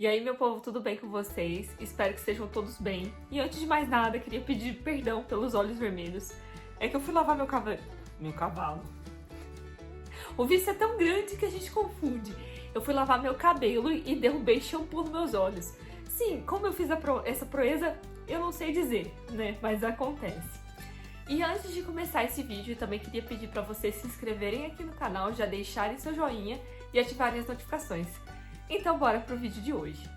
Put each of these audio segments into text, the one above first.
E aí, meu povo, tudo bem com vocês? Espero que estejam todos bem. E antes de mais nada, queria pedir perdão pelos olhos vermelhos. É que eu fui lavar meu cavalo. O vício é tão grande que a gente confunde. Eu fui lavar meu cabelo e derrubei shampoo nos meus olhos. Sim, como eu fiz essa proeza, eu não sei dizer, né? Mas acontece. E antes de começar esse vídeo, eu também queria pedir para vocês se inscreverem aqui no canal, já deixarem seu joinha e ativarem as notificações. Então bora pro vídeo de hoje.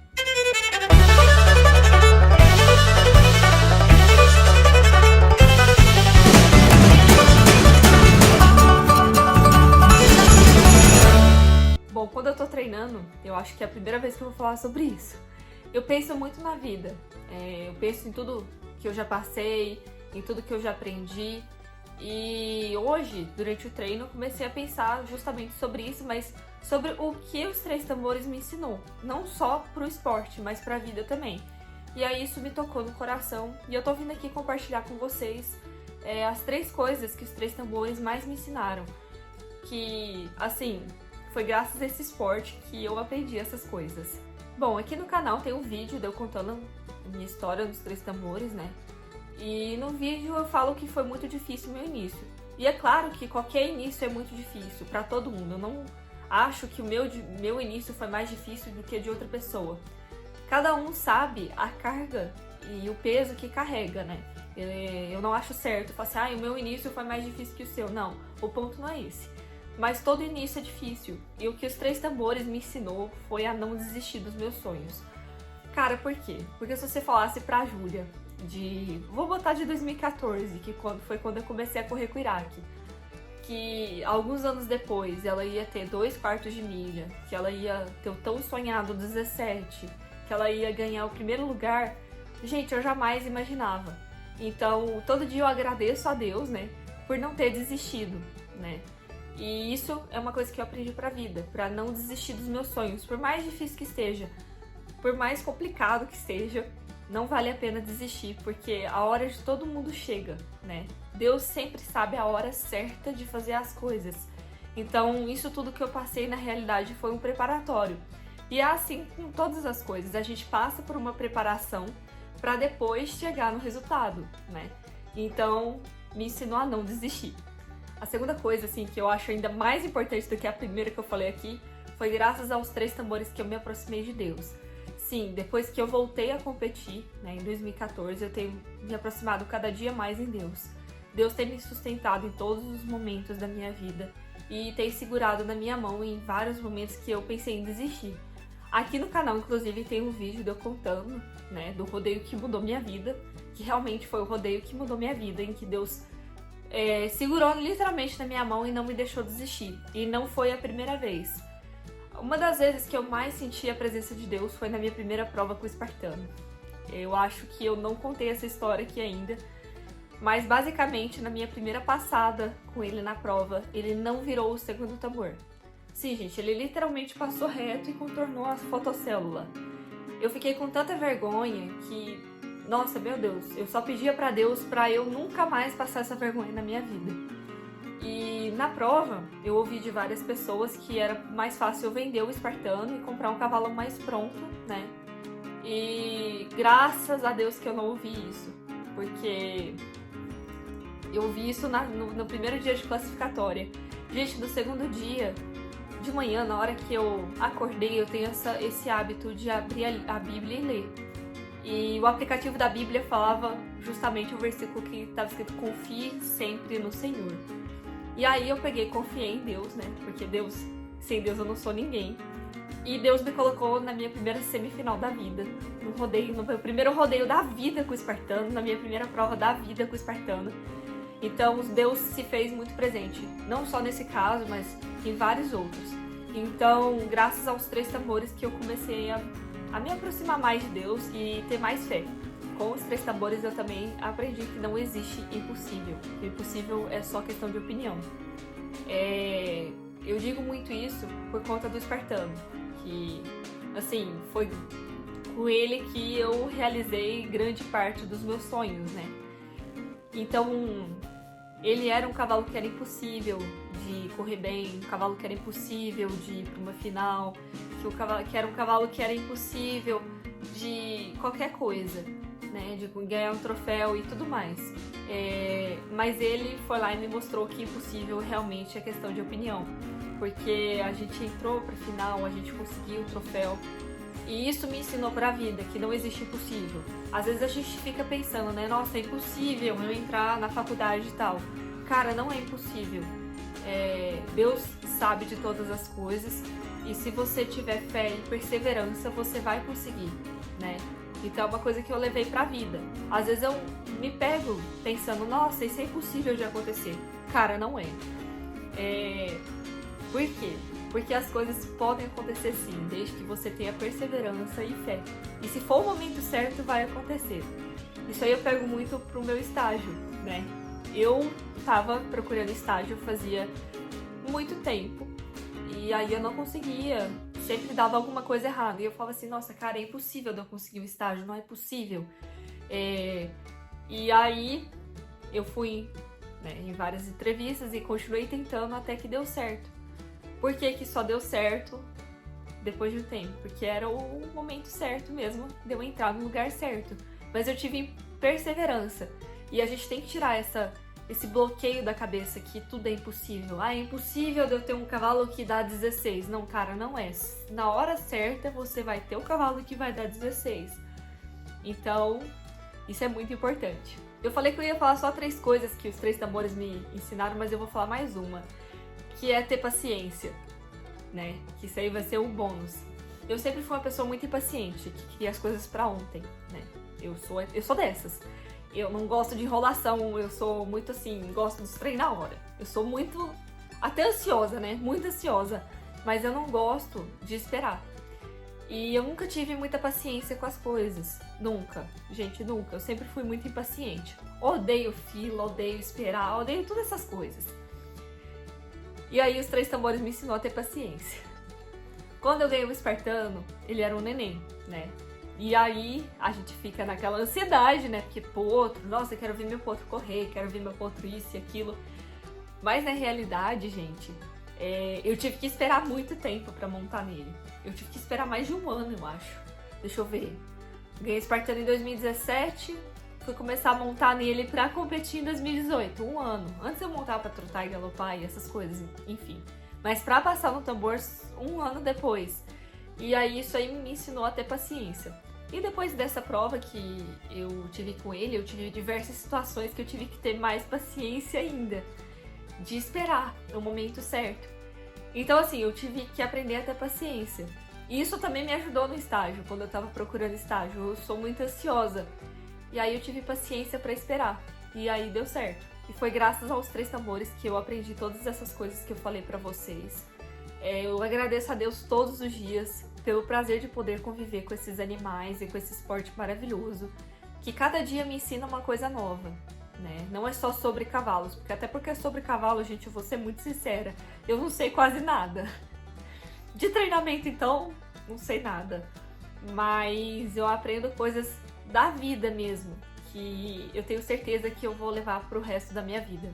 Bom, quando eu tô treinando, eu acho que é a primeira vez que eu vou falar sobre isso. Eu penso muito na vida, eu penso em tudo que eu já passei, em tudo que eu já aprendi. E hoje, durante o treino, eu comecei a pensar justamente sobre isso, mas sobre o que os Três Tambores me ensinou. Não só pro esporte, mas pra vida também. E aí isso me tocou no coração e eu tô vindo aqui compartilhar com vocês as 3 coisas que os Três Tambores mais me ensinaram. Que, assim, foi graças a esse esporte que eu aprendi essas coisas. Bom, aqui no canal tem um vídeo de eu contando a minha história dos Três Tambores, né? E no vídeo eu falo que foi muito difícil o meu início. E é claro que qualquer início é muito difícil pra todo mundo. Eu não acho que o meu início foi mais difícil do que de outra pessoa. Cada um sabe a carga e o peso que carrega, né? Eu não acho certo falar assim, o meu início foi mais difícil que o seu. Não, o ponto não é esse. Mas todo início é difícil. E o que os Três Tambores me ensinou foi a não desistir dos meus sonhos. Cara, por quê? Porque se você falasse pra Júlia vou botar de 2014, que foi quando eu comecei a correr com o Iraque, que alguns anos depois ela ia ter 2 quartos de milha, que ela ia ter o tão sonhado 17, que ela ia ganhar o primeiro lugar, gente, eu jamais imaginava. Então, todo dia eu agradeço a Deus, né, por não ter desistido, né. E isso é uma coisa que eu aprendi pra vida, pra não desistir dos meus sonhos, por mais difícil que esteja, por mais complicado que esteja, não vale a pena desistir, porque a hora de todo mundo chega, né? Deus sempre sabe a hora certa de fazer as coisas. Então, isso tudo que eu passei, na realidade, foi um preparatório. E é assim com todas as coisas, a gente passa por uma preparação para depois chegar no resultado, né? Então, me ensinou a não desistir. A segunda coisa, assim, que eu acho ainda mais importante do que a primeira que eu falei aqui, foi graças aos Três Tambores que eu me aproximei de Deus. Sim, depois que eu voltei a competir, né, em 2014, eu tenho me aproximado cada dia mais em Deus. Deus tem me sustentado em todos os momentos da minha vida e tem segurado na minha mão em vários momentos que eu pensei em desistir. Aqui no canal, inclusive, tem um vídeo de eu contando, né, do rodeio que mudou minha vida, que realmente foi o rodeio que mudou minha vida, em que Deus segurou literalmente na minha mão e não me deixou desistir. E não foi a primeira vez. Uma das vezes que eu mais senti a presença de Deus foi na minha primeira prova com o espartano. Eu acho que eu não contei essa história aqui ainda, mas basicamente na minha primeira passada com ele na prova, ele não virou o segundo tambor. Sim, gente, ele literalmente passou reto e contornou a fotocélula. Eu fiquei com tanta vergonha que, nossa, meu Deus, eu só pedia pra Deus pra eu nunca mais passar essa vergonha na minha vida. E na prova, eu ouvi de várias pessoas que era mais fácil eu vender o espartano e comprar um cavalo mais pronto, né? E graças a Deus que eu não ouvi isso, porque eu ouvi isso no primeiro dia de classificatória. Gente, no segundo dia, de manhã, na hora que eu acordei, eu tenho esse hábito de abrir a Bíblia e ler. E o aplicativo da Bíblia falava justamente o versículo que estava escrito: confie sempre no Senhor. E aí eu confiei em Deus, né? Porque sem Deus eu não sou ninguém. E Deus me colocou na minha primeira semifinal da vida, no meu primeiro rodeio da vida com o espartano, na minha primeira prova da vida com o espartano. Então Deus se fez muito presente, não só nesse caso, mas em vários outros. Então, graças aos Três Tambores que eu comecei a me aproximar mais de Deus e ter mais fé. Com os Três Tambores eu também aprendi que não existe impossível. O impossível é só questão de opinião. Eu digo muito isso por conta do espartano, que, assim, foi com ele que eu realizei grande parte dos meus sonhos, né? Então, ele era um cavalo que era impossível de correr bem, um cavalo que era impossível de ir para uma final, que era um cavalo que era impossível de qualquer coisa, né, de ganhar um troféu e tudo mais. Mas ele foi lá e me mostrou que impossível realmente é questão de opinião, porque a gente entrou para a final, a gente conseguiu o troféu. E isso me ensinou pra vida, que não existe impossível. Às vezes a gente fica pensando, né? Nossa, é impossível eu entrar na faculdade e tal. Cara, não é impossível. Deus sabe de todas as coisas. E se você tiver fé e perseverança, você vai conseguir, né? Então é uma coisa que eu levei pra vida. Às vezes eu me pego pensando, nossa, isso é impossível de acontecer. Cara, não é. Por quê? Porque as coisas podem acontecer sim, desde que você tenha perseverança e fé. E se for o momento certo, vai acontecer. Isso aí eu pego muito pro meu estágio, né? Eu tava procurando estágio fazia muito tempo. E aí eu não conseguia, sempre dava alguma coisa errada. E eu falava assim, nossa, cara, é impossível de eu conseguir um estágio, não é possível. E aí eu fui, né, em várias entrevistas e continuei tentando até que deu certo. Por que só deu certo depois de um tempo? Porque era o momento certo mesmo de eu entrar no lugar certo. Mas eu tive perseverança. E a gente tem que tirar esse bloqueio da cabeça que tudo é impossível. Ah, é impossível de eu ter um cavalo que dá 16. Não, cara, não é. Na hora certa você vai ter o cavalo que vai dar 16. Então, isso é muito importante. Eu falei que eu ia falar só 3 coisas que os 3 tambores me ensinaram, mas eu vou falar mais uma. Que é ter paciência, né? Que isso aí vai ser um bônus. Eu sempre fui uma pessoa muito impaciente, que queria as coisas pra ontem, né? Eu sou dessas. Eu não gosto de enrolação, eu sou muito assim, gosto dos trem na hora. Eu sou muito, até ansiosa, né? Muito ansiosa. Mas eu não gosto de esperar. E eu nunca tive muita paciência com as coisas. Nunca. Gente, nunca. Eu sempre fui muito impaciente. Odeio fila, odeio esperar, odeio todas essas coisas. E aí os 3 tambores me ensinou a ter paciência. Quando eu ganhei o espartano, ele era um neném, né? E aí a gente fica naquela ansiedade, né? Porque potro, nossa, eu quero ver meu potro correr, quero ver meu potro isso e aquilo. Mas na realidade, gente, eu tive que esperar muito tempo pra montar nele. Eu tive que esperar mais de um ano, eu acho. Deixa eu ver. Ganhei espartano em 2017... Fui começar a montar nele pra competir em 2018, um ano. Antes eu montava pra trotar e galopar e essas coisas, enfim. Mas pra passar no tambor, um ano depois. E aí isso aí me ensinou a ter paciência. E depois dessa prova que eu tive com ele, eu tive diversas situações que eu tive que ter mais paciência ainda. De esperar o momento certo. Então assim, eu tive que aprender a ter paciência. E isso também me ajudou no estágio, quando eu tava procurando estágio. Eu sou muito ansiosa. E aí eu tive paciência pra esperar. E aí deu certo. E foi graças aos 3 tambores que eu aprendi todas essas coisas que eu falei pra vocês. Eu agradeço a Deus todos os dias pelo prazer de poder conviver com esses animais e com esse esporte maravilhoso. Que cada dia me ensina uma coisa nova, né? Não é só sobre cavalos. Até porque sobre cavalo, gente, eu vou ser muito sincera. Eu não sei quase nada. De treinamento, então, não sei nada. Mas eu aprendo coisas da vida mesmo, que eu tenho certeza que eu vou levar pro resto da minha vida.